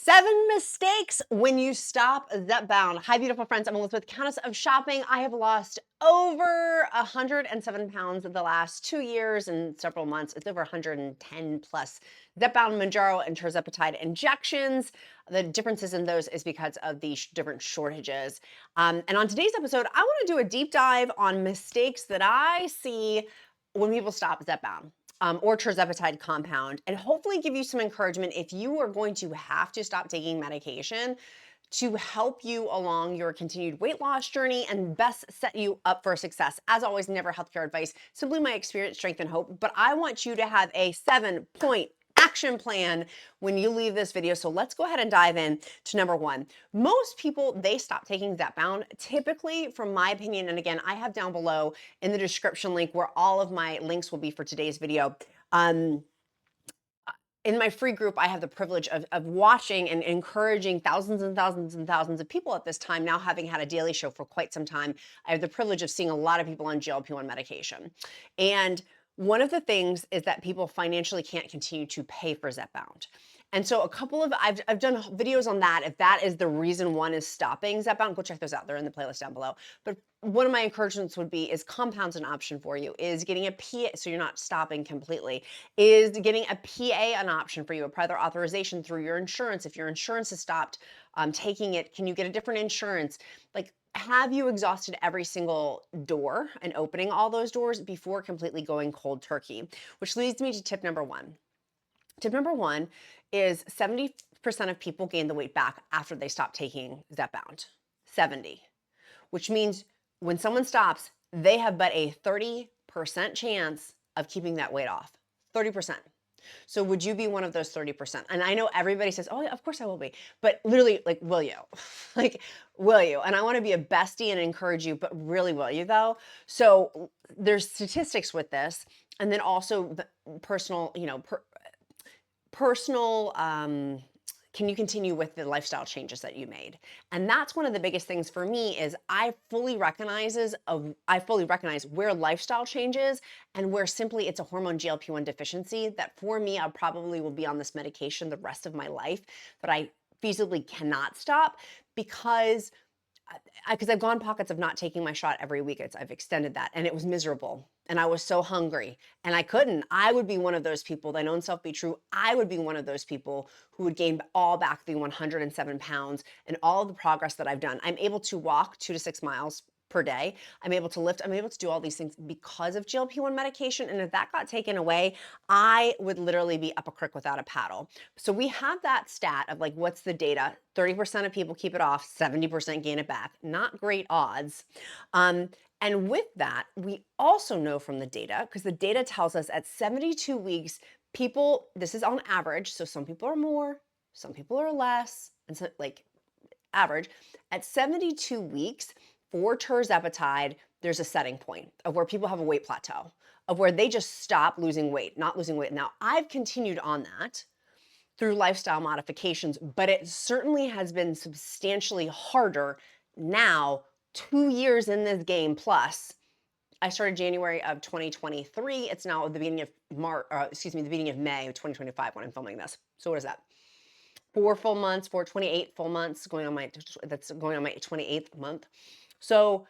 7 mistakes when you stop Zepbound. Hi, beautiful friends. I'm Elizabeth, Countess of Shopping. I have lost over 107 pounds in the last 2 years and several months. It's over 110 plus. Zepbound, mounjaro, and tirzepatide injections. The differences in those is because of the different shortages. And on today's episode, I want to do a deep dive on mistakes that I see when people stop Zepbound. Or tirzepatide compound, and hopefully give you some encouragement if you are going to have to stop taking medication to help you along your continued weight loss journey and best set you up for success. As always, never healthcare advice, simply my experience, strength, and hope. But I want you to have a 7-point action plan when you leave this video. So let's go ahead and dive in to number 1. Most people, they stop taking Zepbound. Typically, from my opinion, and again, I have down below in the description link where all of my links will be for today's video. In my free group, I have the privilege of watching and encouraging thousands and thousands and thousands of people at this time, now having had a daily show for quite some time. I have the privilege of seeing a lot of people on GLP-1 medication. And one of the things is that people financially can't continue to pay for Zepbound. And so I've done videos on that. If that is the reason one is stopping Zepbound, go check those out. They're in the playlist down below. But one of my encouragements would be, is compounds an option for you? Is getting a PA, so you're not stopping completely? Is getting a PA an option for you, a prior authorization through your insurance? If your insurance has stopped taking it, can you get a different insurance? Like, have you exhausted every single door and opening all those doors before completely going cold turkey? Which leads me to tip number 1. Tip number 1 is 70% of people gain the weight back after they stop taking Zepbound. 70, which means when someone stops, they have but a 30% chance of keeping that weight off. 30%. So would you be one of those 30%? And I know everybody says, oh, yeah, of course I will be. But literally, like, will you? Like, will you? And I want to be a bestie and encourage you, but really, will you though? So there's statistics with this. And then also personal, can you continue with the lifestyle changes that you made? And that's one of the biggest things for me is I fully recognize where lifestyle changes and where simply it's a hormone GLP-1 deficiency that for me, I probably will be on this medication the rest of my life, but I feasibly cannot stop because I've gone pockets of not taking my shot every week. I've extended that and it was miserable and I was so hungry and I couldn't. I would be one of those people, thine own self be true. I would be one of those people who would gain all back the 107 pounds and all of the progress that I've done. I'm able to walk 2 to 6 miles per day. I'm able to lift. I'm able to do all these things because of GLP-1 medication. And if that got taken away, I would literally be up a creek without a paddle. So we have that stat of like, what's the data? 30% of people keep it off, 70% gain it back. Not great odds. And with that, we also know from the data, because the data tells us at 72 weeks, people, this is on average, so some people are more, some people are less, and so like average, at 72 weeks, for tirzepatide, there's a setting point of where people have a weight plateau, of where they just stop losing weight, not losing weight. Now, I've continued on that through lifestyle modifications, but it certainly has been substantially harder now, 2 years in this game plus. I started January of 2023. It's now the beginning of the beginning of May of 2025 when I'm filming this. So what is that? 4 full months, 28 full months, going on my 28th month. So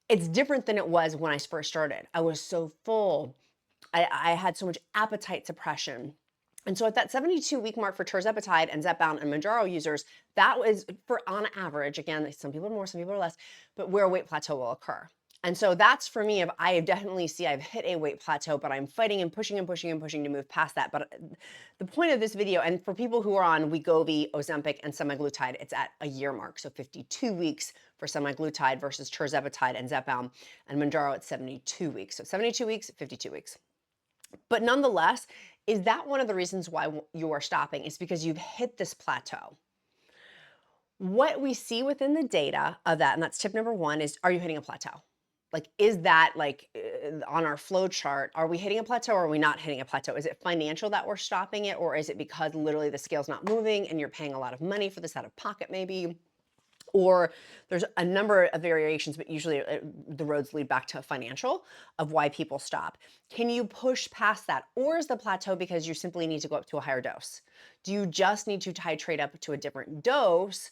it's different than it was when I first started. I was so full. I had so much appetite suppression. And so at that 72-week mark for tirzepatide and Zepbound and mounjaro users, that was for on average, again, some people are more, some people are less, but where a weight plateau will occur. And so that's for me, if I definitely see I've hit a weight plateau, but I'm fighting and pushing and pushing and pushing to move past that. But the point of this video, and for people who are on Wegovy, Ozempic, and semaglutide, it's at a year mark. So 52 weeks for semaglutide versus tirzepatide and Zepbound, and mounjaro at 72 weeks. So 72 weeks, 52 weeks. But nonetheless, is that one of the reasons why you are stopping? Is because you've hit this plateau. What we see within the data of that, and that's tip number 1, is, are you hitting a plateau? Like, is that like on our flow chart, are we hitting a plateau or are we not hitting a plateau? Is it financial that we're stopping it, or is it because literally the scale's not moving and you're paying a lot of money for this out of pocket maybe? Or there's a number of variations, but usually the roads lead back to financial of why people stop. Can you push past that? Or is the plateau because you simply need to go up to a higher dose? Do you just need to titrate up to a different dose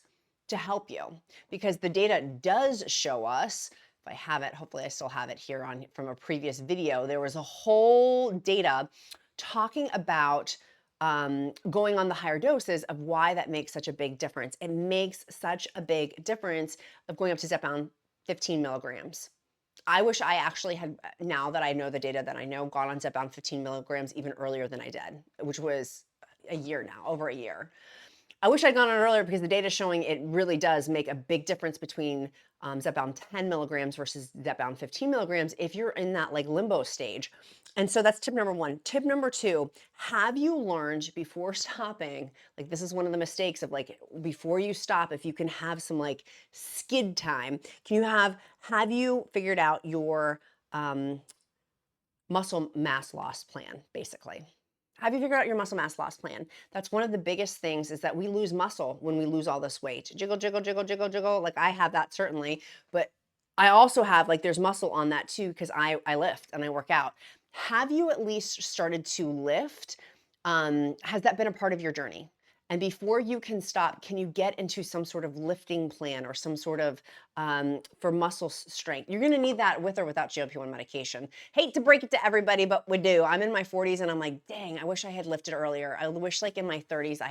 to help you? Because the data does show us, if I have it, hopefully I still have it here on from a previous video, there was a whole data talking about going on the higher doses of why that makes such a big difference. It makes such a big difference of going up to Zepbound 15 milligrams. I wish I actually had, now that I know the data that I know, gone on Zepbound 15 milligrams even earlier than I did, which was a year now, over a year. I wish I'd gone on earlier because the data is showing it really does make a big difference between Zepbound 10 milligrams versus Zepbound 15 milligrams if you're in that like limbo stage. And so that's tip number one. Tip number two, have you learned before stopping, like this is one of the mistakes of like before you stop, if you can have some like skid time, have you figured out your muscle mass loss plan, basically? Have you figured out your muscle mass loss plan? That's one of the biggest things is that we lose muscle when we lose all this weight. Jiggle, jiggle, jiggle, jiggle, jiggle. Like I have that certainly, but I also have like there's muscle on that too because I lift and I work out. Have you at least started to lift? Has that been a part of your journey? And before you can stop, can you get into some sort of lifting plan or some sort of for muscle strength? You're going to need that with or without GLP-1 medication. Hate to break it to everybody, but we do. I'm in my 40s and I'm like, dang, I wish I had lifted earlier. I wish like in my 30s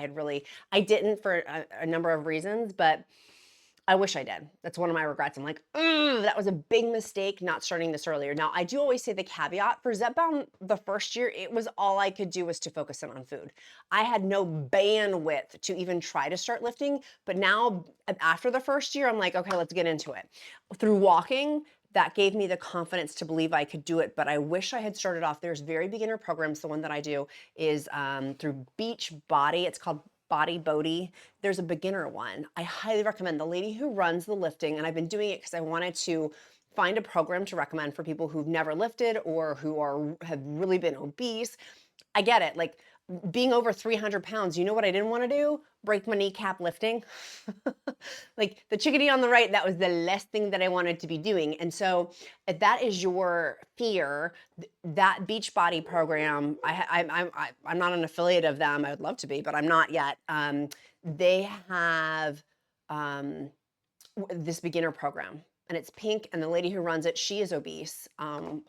I didn't for a number of reasons, but I wish I did. That's one of my regrets. I'm like, that was a big mistake not starting this earlier. Now, I do always say the caveat for Zepbound the first year, it was all I could do was to focus in on food. I had no bandwidth to even try to start lifting. But now, after the first year, I'm like, okay, let's get into it. Through walking, that gave me the confidence to believe I could do it. But I wish I had started off. There's very beginner programs. The one that I do is through Beachbody. It's called Body Bodhi. There's a beginner one. I highly recommend the lady who runs the lifting, and I've been doing it because I wanted to find a program to recommend for people who've never lifted or who have really been obese. I get it. Like being over 300 pounds, you know what I didn't want to do? Break my kneecap lifting. Like the chickadee on the right, that was the last thing that I wanted to be doing. And so if that is your fear, that Beachbody program, I'm not an affiliate of them. I would love to be, but I'm not yet. They have this beginner program. And it's pink, and the lady who runs it, she is obese.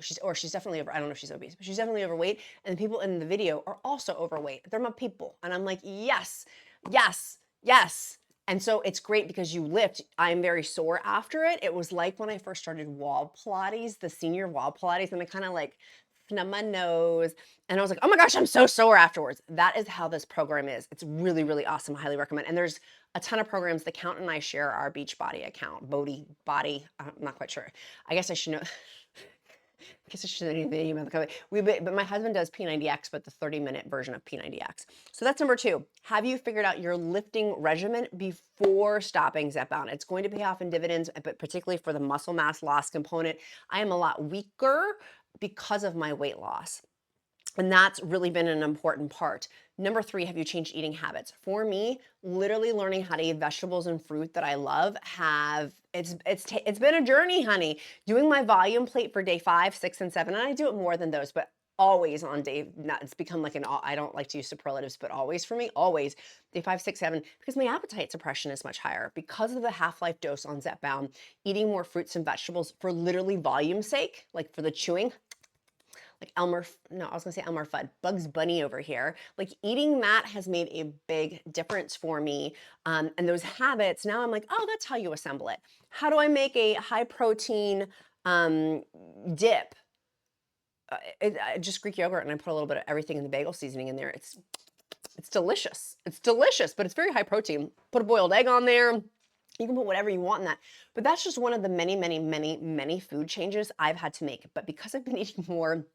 She's definitely over. I don't know if she's obese, but she's definitely overweight. And the people in the video are also overweight. They're my people, and I'm like, yes, yes, yes. And so it's great because you lift. I'm very sore after it. It was like when I first started wall Pilates, the senior wall Pilates, and I kind of like snub my nose, and I was like, oh my gosh, I'm so sore afterwards. That is how this program is. It's really, really awesome. I highly recommend. And there's a ton of programs. The Count and I share our Beachbody account, Body. I'm not quite sure. I guess I should know. I guess I should know the name of the company. But my husband does P90X, but the 30-minute version of P90X. So that's number two. Have you figured out your lifting regimen before stopping Zepbound? It's going to pay off in dividends, but particularly for the muscle mass loss component. I am a lot weaker because of my weight loss. And that's really been an important part. Number three, have you changed eating habits? For me, literally learning how to eat vegetables and fruit that I love it's been a journey, honey. Doing my volume plate for day 5, 6, and 7, and I do it more than those, but always on day, it's become like I don't like to use superlatives, but always for me, always day 5, 6, 7, because my appetite suppression is much higher because of the half-life dose on Zepbound, eating more fruits and vegetables for literally volume's sake, like for the chewing. Like I was gonna say Elmer Fudd, Bugs Bunny over here. Like eating that has made a big difference for me. And those habits, now I'm like, oh, that's how you assemble it. How do I make a high protein dip? Just Greek yogurt, and I put a little bit of everything in the bagel seasoning in there. It's delicious. It's delicious, but it's very high protein. Put a boiled egg on there. You can put whatever you want in that. But that's just one of the many, many, many, many food changes I've had to make. But because I've been eating more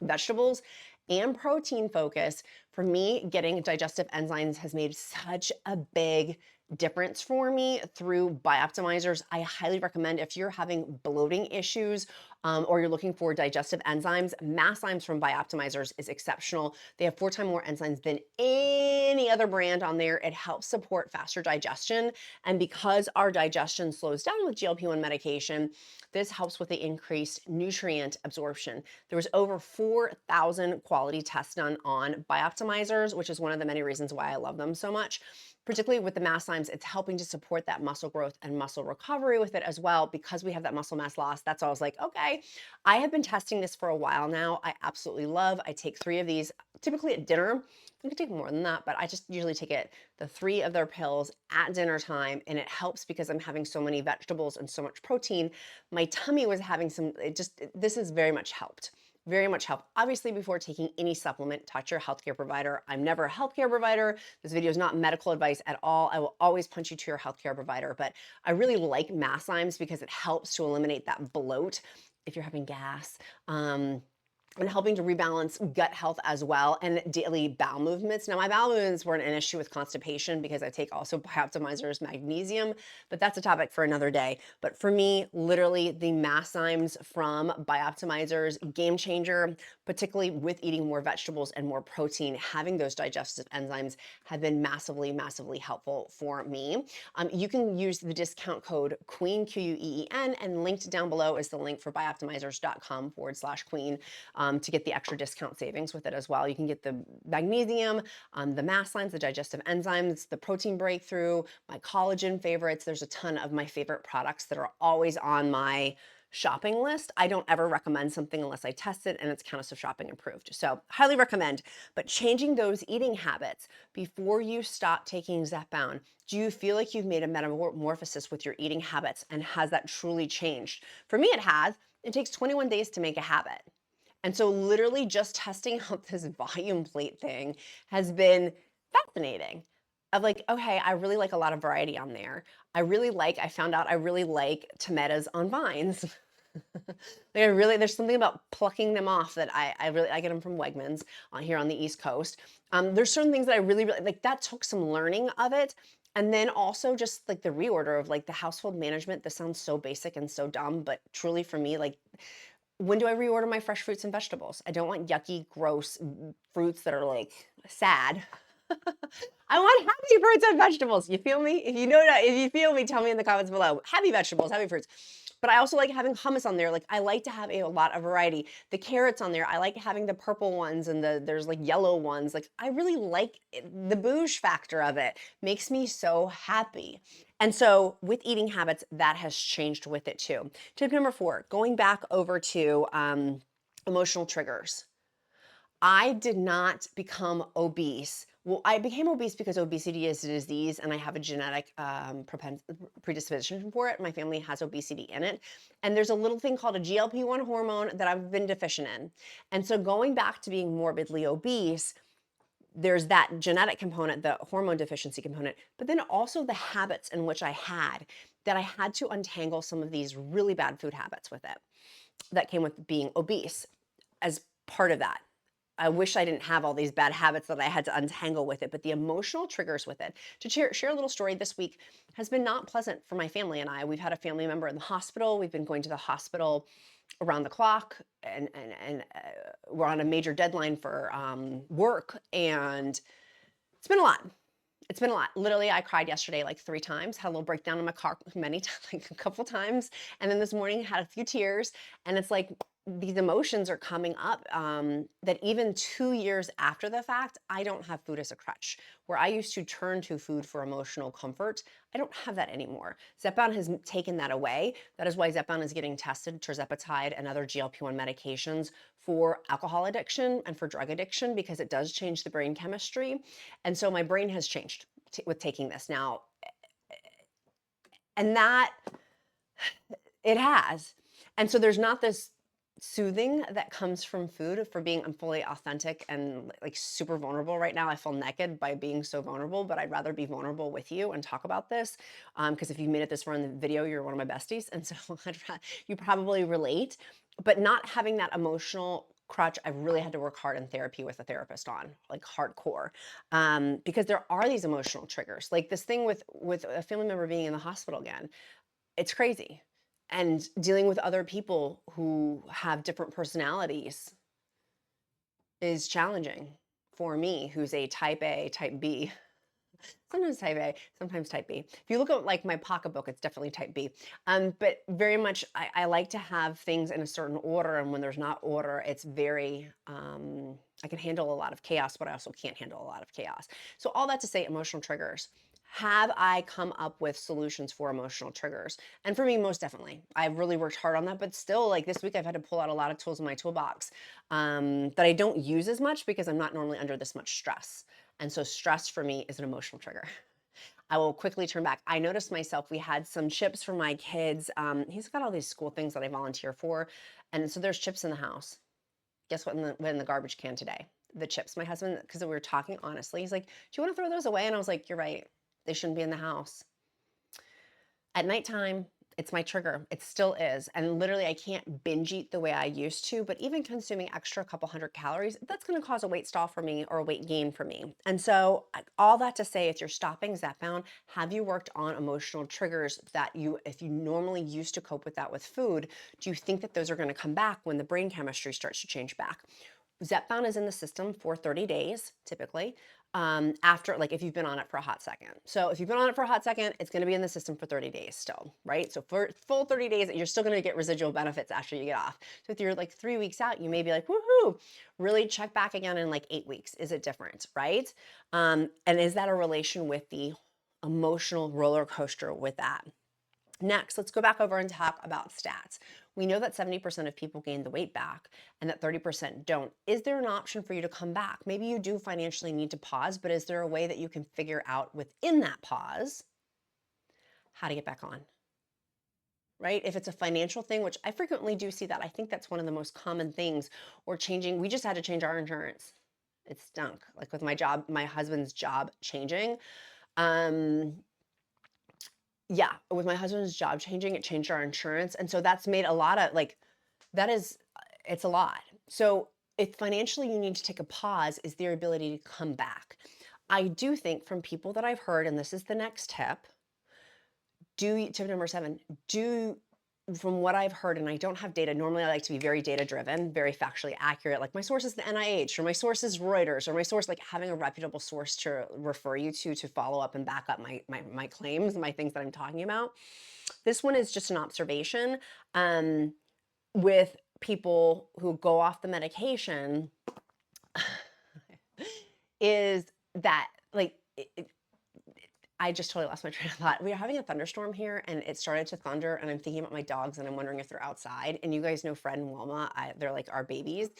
vegetables and protein focus, for me, getting digestive enzymes has made such a big difference for me through BIOptimizers. I highly recommend if you're having bloating issues, or you're looking for digestive enzymes, Masszymes from BIOptimizers is exceptional. They have 4 times more enzymes than any other brand on there. It helps support faster digestion. And because our digestion slows down with GLP-1 medication, this helps with the increased nutrient absorption. There was over 4,000 quality tests done on BIOptimizers, which is one of the many reasons why I love them so much. Particularly with the Masszymes, it's helping to support that muscle growth and muscle recovery with it as well, because we have that muscle mass loss. That's why I was like, okay, I have been testing this for a while now. I absolutely love. I take 3 of these typically at dinner. I could take more than that, but I just usually take the 3 of their pills at dinner time, and it helps because I'm having so many vegetables and so much protein. My tummy was having this has very much helped. Very much help. Obviously, before taking any supplement, talk to your healthcare provider. I'm never a healthcare provider. This video is not medical advice at all. I will always punch you to your healthcare provider, but I really like Masszymes because it helps to eliminate that bloat if you're having gas. And helping to rebalance gut health as well, and daily bowel movements. Now, my bowel movements weren't an issue with constipation because I take also BIOptimizers magnesium, but that's a topic for another day. But for me, literally the Masszymes from BIOptimizers, game changer, particularly with eating more vegetables and more protein, having those digestive enzymes have been massively, massively helpful for me. You can use the discount code QUEEN, QUEEN, and linked down below is the link for bioptimizers.com/queen. To get the extra discount savings with it as well. You can get the magnesium, the Masszymes, the digestive enzymes, the protein breakthrough, my collagen favorites. There's a ton of my favorite products that are always on my shopping list. I don't ever recommend something unless I test it and it's Countess of Shopping approved. So highly recommend. But changing those eating habits before you stop taking Zepbound, do you feel like you've made a metamorphosis with your eating habits, and has that truly changed? For me, it has. It takes 21 days to make a habit. And so literally just testing out this volume plate thing has been fascinating. Of like, okay, I really like a lot of variety on there. I found out I really like tomatoes on vines. There's something about plucking them off that I get them from Wegmans here on the East Coast. There's certain things that I really, really like. That took some learning of it. And then also just like the reorder of like the household management. This sounds so basic and so dumb, but truly for me, like, when do I reorder my fresh fruits and vegetables? I don't want yucky, gross fruits that are like sad. I want happy fruits and vegetables. You feel me? If you know that, if you feel me, tell me in the comments below. Happy vegetables, happy fruits. But I also like having hummus on there. Like, I like to have a lot of variety. The carrots on there, I like having the purple ones and there's like yellow ones. Like, I really like the bouge factor of it. Makes me so happy. And so with eating habits, that has changed with it too. Tip number 4, going back over to emotional triggers. I did not become obese. Well, I became obese because obesity is a disease and I have a genetic predisposition for it. My family has obesity in it. And there's a little thing called a GLP-1 hormone that I've been deficient in. And so going back to being morbidly obese, there's that genetic component, the hormone deficiency component, but then also the habits in which I had to untangle some of these really bad food habits with it that came with being obese as part of that. I wish I didn't have all these bad habits that I had to untangle with it, but the emotional triggers with it. To share a little story this week has been not pleasant for my family and I. We've had a family member in the hospital. We've been going to the hospital around the clock, and we're on a major deadline for work, and it's been a lot. It's been a lot. Literally, I cried yesterday like 3 times, had a little breakdown in my car many times, like a couple times. And then this morning had a few tears. And it's like these emotions are coming up that even 2 years after the fact, I don't have food as a crutch. Where I used to turn to food for emotional comfort, I don't have that anymore. Zepbound has taken that away. That is why Zepbound is getting tested, tirzepatide and other GLP-1 medications for alcohol addiction and for drug addiction, because it does change the brain chemistry. And so my brain has changed with taking this now. And that it has. And so there's not this soothing that comes from food for being I'm fully authentic and like super vulnerable right now. I feel naked by being so vulnerable, but I'd rather be vulnerable with you and talk about this. Because if you made it this far in the video, you're one of my besties. And so you probably relate, but not having that emotional crutch, I've really had to work hard in therapy with a therapist on, like hardcore, because there are these emotional triggers. Like this thing with a family member being in the hospital again, it's crazy. and dealing with other people who have different personalities is challenging for me, who's a type A, type B. Sometimes type A, sometimes type B. If you look at like my pocketbook, it's definitely type B. But very much, I like to have things in a certain order, and when there's not order, it's very, I can handle a lot of chaos, but I also can't handle a lot of chaos. So all that to say, emotional triggers. Have I come up with solutions for emotional triggers? And for me, most definitely. I've really worked hard on that, but still, like this week, I've had to pull out a lot of tools in my toolbox that I don't use as much because I'm not normally under this much stress. And so stress for me is an emotional trigger. I will quickly turn back. I noticed myself, we had some chips for my kids. He's got all these school things that I volunteer for. And so there's chips in the house. Guess what went in the garbage can today? The chips. My husband, because we were talking honestly, he's like, do you want to throw those away? And I was like, you're right. They shouldn't be in the house. At nighttime, it's my trigger. It still is. And literally, I can't binge eat the way I used to, but even consuming extra couple hundred calories, that's going to cause a weight stall for me or a weight gain for me. And so, all that to say, if you're stopping Zepbound, have you worked on emotional triggers that if you normally used to cope with that with food, do you think that those are going to come back when the brain chemistry starts to change back? Zepbound is in the system for 30 days, typically, after, like, if you've been on it for a hot second. So if you've been on it for a hot second, it's going to be in the system for 30 days still, right? So for full 30 days, you're still going to get residual benefits after you get off. So if you're like 3 weeks out, you may be like, woohoo, really check back again in like 8 weeks. Is it different, right? And is that a relation with the emotional roller coaster with that? Next, let's go back over and talk about stats. We know that 70% of people gain the weight back and that 30% don't. Is there an option for you to come back? Maybe you do financially need to pause, but is there a way that you can figure out within that pause how to get back on? Right? If it's a financial thing, which I frequently do see that, I think that's one of the most common things, or changing, we just had to change our insurance. It stunk. Like with my job, my husband's job changing. Yeah, with my husband's job changing, it changed our insurance. And so that's made a lot of like, it's a lot. So if financially you need to take a pause, is their ability to come back. I do think from people that I've heard, and this is the next tip, tip number 7, from what I've heard, and I don't have data, normally I like to be very data driven, very factually accurate, like my source is the NIH, or my source is Reuters, or my source, like having a reputable source to refer you to follow up and back up my claims, my things that I'm talking about. This one is just an observation with people who go off the medication is that like, I just totally lost my train of thought. We are having a thunderstorm here and it started to thunder and I'm thinking about my dogs and I'm wondering if they're outside. And you guys know Fred and Wilma, they're like our babies.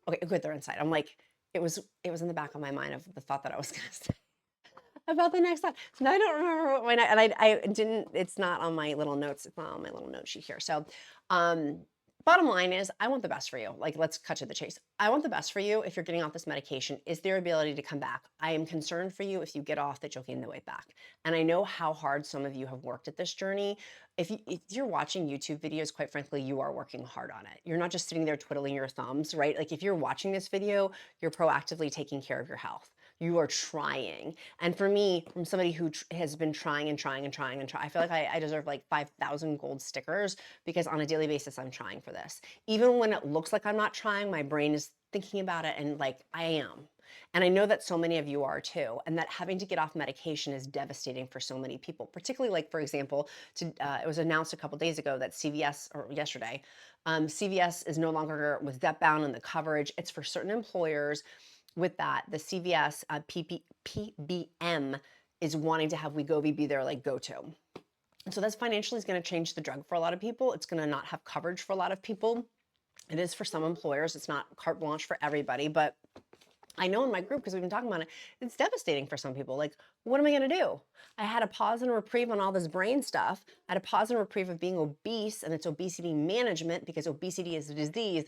Okay, good, they're inside. I'm like, it was in the back of my mind of the thought that I was gonna say about the next thought. So now I don't remember what and I didn't, it's not on my little notes, it's not on my little note sheet here. So bottom line is, I want the best for you. Like, let's cut to the chase. I want the best for you if you're getting off this medication. Is there ability to come back? I am concerned for you if you get off that you'll gain the weight back. And I know how hard some of you have worked at this journey. If you're watching YouTube videos, quite frankly, you are working hard on it. You're not just sitting there twiddling your thumbs, right? Like if you're watching this video, you're proactively taking care of your health. You are trying. And for me, from somebody who has been trying and trying and trying and trying, I feel like I deserve like 5,000 gold stickers because on a daily basis, I'm trying for this. Even when it looks like I'm not trying, my brain is thinking about it and like I am. And I know that so many of you are too, and that having to get off medication is devastating for so many people, particularly like, for example, it was announced a couple days ago that CVS, or yesterday, CVS is no longer with Zepbound and the coverage. It's for certain employers. With that, the CVS PBM is wanting to have Wegovy be their like go-to. And so that's financially is going to change the drug for a lot of people. It's going to not have coverage for a lot of people. It is for some employers. It's not carte blanche for everybody, but I know in my group, because we've been talking about it, it's devastating for some people. Like, what am I going to do? I had a pause and a reprieve on all this brain stuff. I had a pause and a reprieve of being obese and it's obesity management because obesity is a disease.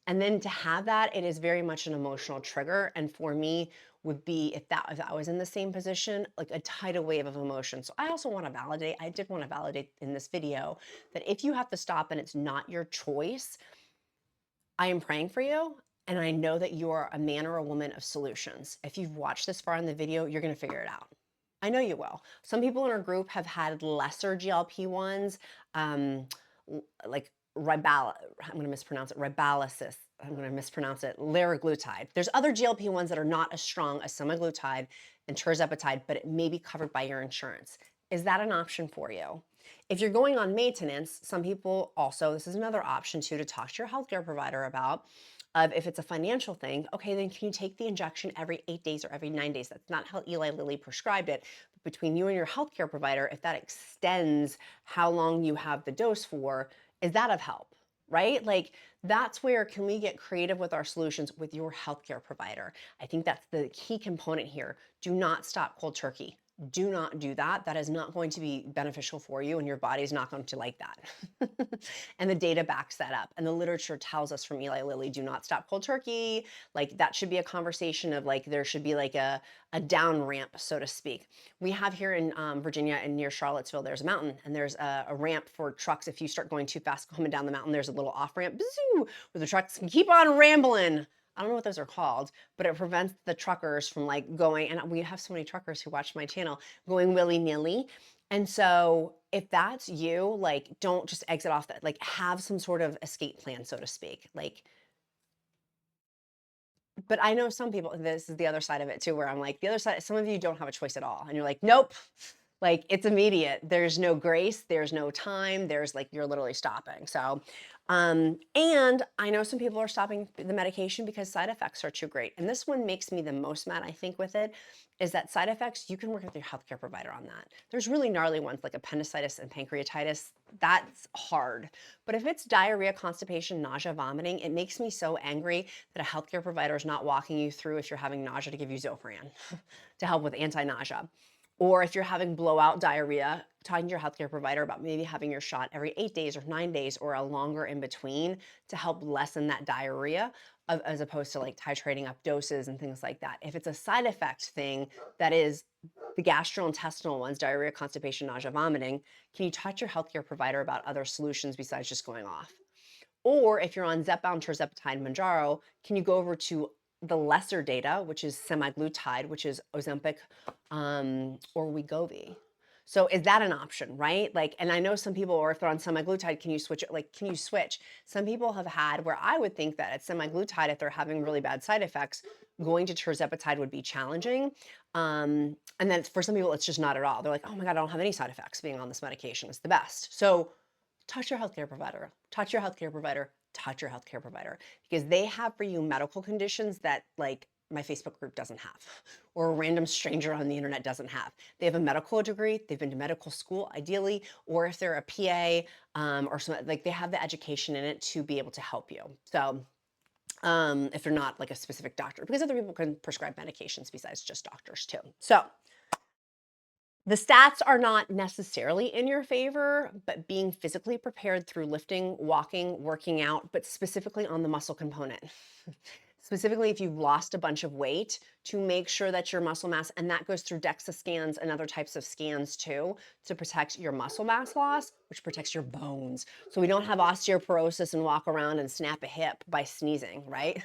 And then to have that, it is very much an emotional trigger. And for me, would be if I was in the same position, like a tidal wave of emotion. So I also want to validate, I did want to validate in this video that if you have to stop and it's not your choice, I am praying for you. And I know that you are a man or a woman of solutions. If you've watched this far in the video, you're going to figure it out. I know you will. Some people in our group have had lesser GLP-1s, like ribala, I'm going to mispronounce it, ribalysis. I'm going to mispronounce it, liraglutide. There's other GLP-1s that are not as strong as semaglutide and tirzepatide, but it may be covered by your insurance. Is that an option for you? If you're going on maintenance, some people also, this is another option too to talk to your healthcare provider about. If it's a financial thing, okay, then can you take the injection every 8 days or every 9 days? That's not how Eli Lilly prescribed it. But between you and your healthcare provider, if that extends how long you have the dose for, is that of help? Right? Like that's where can we get creative with our solutions with your healthcare provider? I think that's the key component here. Do not stop cold turkey. Do not do that. That is not going to be beneficial for you, and your body's not going to like that. And the data backs that up. And the literature tells us from Eli Lilly, do not stop cold turkey. Like that should be a conversation of like, there should be like a down ramp, so to speak. We have here in Virginia and near Charlottesville, there's a mountain and there's a ramp for trucks. If you start going too fast coming down the mountain, there's a little off ramp where the trucks can keep on rambling. I don't know what those are called, but it prevents the truckers from like going, and we have so many truckers who watch my channel, going willy-nilly. And so if that's you, like don't just exit off that, like have some sort of escape plan, so to speak. Like, but I know some people, this is the other side of it too, where I'm like, the other side, some of you don't have a choice at all. And you're like, nope, like it's immediate. There's no grace, there's no time, there's like, you're literally stopping. So, and I know some people are stopping the medication because side effects are too great. And this one makes me the most mad, I think, with it, is that side effects, you can work with your healthcare provider on that. There's really gnarly ones like appendicitis and pancreatitis. That's hard. But if it's diarrhea, constipation, nausea, vomiting, it makes me so angry that a healthcare provider is not walking you through if you're having nausea to give you Zofran to help with anti-nausea. Or if you're having blowout diarrhea, talking to your healthcare provider about maybe having your shot every 8 days or 9 days or a longer in between to help lessen that diarrhea, as opposed to like titrating up doses and things like that. If it's a side effect thing that is the gastrointestinal ones, diarrhea, constipation, nausea, vomiting, can you talk to your healthcare provider about other solutions besides just going off? Or if you're on Zepbound, tirzepatide, mounjaro, can you go over to the lesser data, which is semaglutide, which is Ozempic, or Wegovy? So is that an option, right? Like, and I know some people, or if they're on semaglutide, can you switch it? Like, can you switch? Some people have had where I would think that at semaglutide, if they're having really bad side effects, going to tirzepatide would be challenging. And then for some people, it's just not at all. They're like, oh my God, I don't have any side effects being on this medication. It's the best. So touch your healthcare provider, touch your healthcare provider, touch your healthcare provider, because they have for you medical conditions that like my Facebook group doesn't have, or a random stranger on the internet doesn't have. They have a medical degree, they've been to medical school ideally, or if they're a PA or something, like they have the education in it to be able to help you. So if they're not like a specific doctor, because other people can prescribe medications besides just doctors too. So the stats are not necessarily in your favor, but being physically prepared through lifting, walking, working out, but specifically on the muscle component. Specifically, if you've lost a bunch of weight, to make sure that your muscle mass, and that goes through DEXA scans and other types of scans too, to protect your muscle mass loss, which protects your bones. So we don't have osteoporosis and walk around and snap a hip by sneezing, right?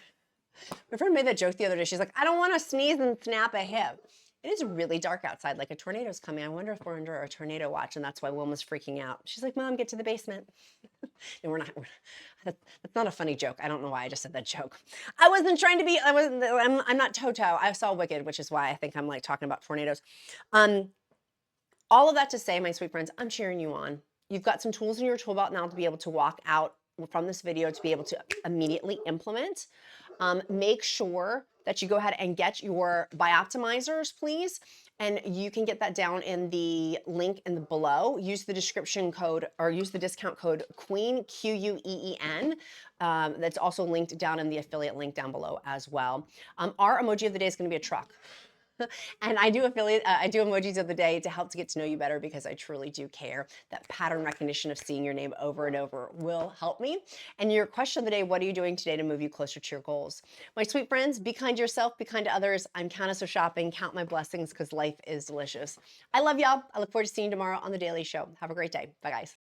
My friend made that joke the other day. She's like, I don't want to sneeze and snap a hip. It is really dark outside, like a tornado's coming. I wonder if we're under a tornado watch, and that's why Wilma's freaking out. She's like, Mom, get to the basement. And we're not, that's not a funny joke. I don't know why I just said that joke. I wasn't trying to be, I'm not Toto. I saw Wicked, which is why I think I'm like talking about tornadoes. All of that to say, my sweet friends, I'm cheering you on. You've got some tools in your tool belt now to be able to walk out from this video to be able to immediately implement. Make sure that you go ahead and get your BIOptimizers, please. And you can get that down in the link in the below. Use the description code or use the discount code QUEEN, QUEEN. That's also linked down in the affiliate link down below as well. Our emoji of the day is going to be a truck. And I do emojis of the day to help to get to know you better because I truly do care. That pattern recognition of seeing your name over and over will help me. And your question of the day, what are you doing today to move you closer to your goals? My sweet friends, be kind to yourself, be kind to others. I'm Countess of Shopping. Count my blessings because life is delicious. I love y'all. I look forward to seeing you tomorrow on The Daily Show. Have a great day. Bye, guys.